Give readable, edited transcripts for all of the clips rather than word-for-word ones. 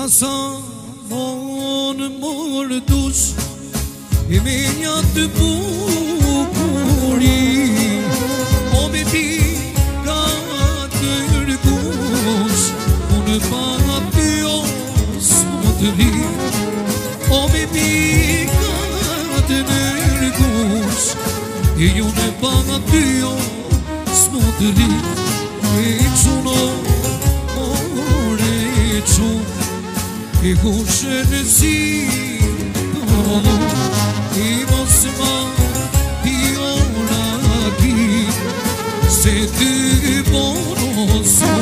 sa mon mërë dush E me një të bukuri O me ti ka të rëgush Unë pa të jos më të ri O me ti ka të rëgush E unë pa të jos më të ri E quno more e quno E kushe në si përdo E mos ma piona ki Se të bonoso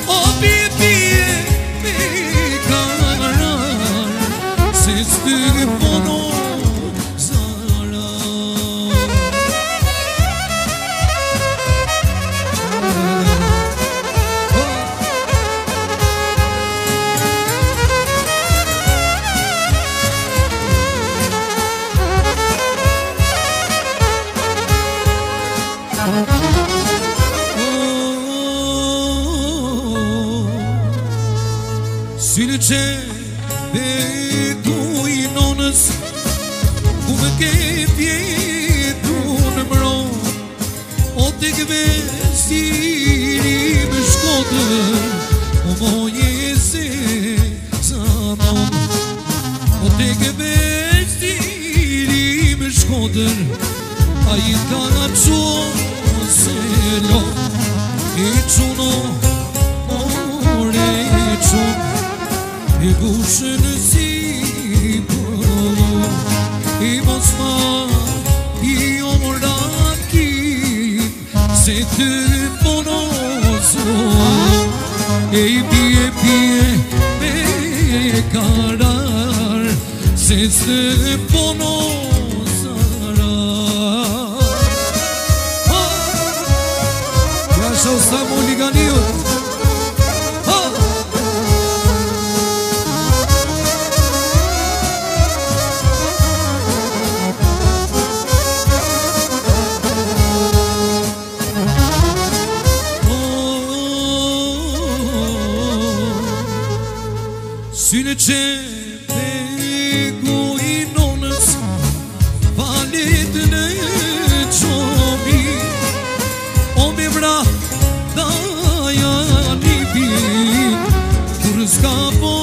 O bibie me karar Se të bono Synë që beku i nonës Ku më ke pjetu në mro O të këvestiri më shkotër O moje se zanon O të këvestiri më shkotër A i ka nga qonë se lo E quno more e qunë E kushe në si përdo E mos ma I omrat kin Se të bonoso E i pje me karar Se të bonosara Ja shau sa mu liganiut Synë që beku i nonës Falit në qomi O me vra daja një pin Kur s'ka po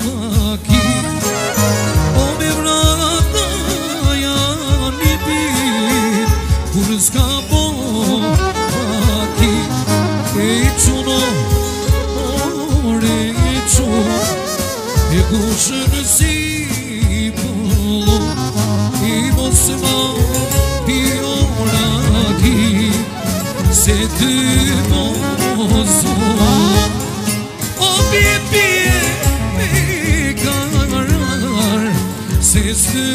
kaki O me vra daja një pin Kur s'ka po kaki E quno more e quno E kushe në si përdo I mos ma piona ki Se të bonoso O bibie me karar Se të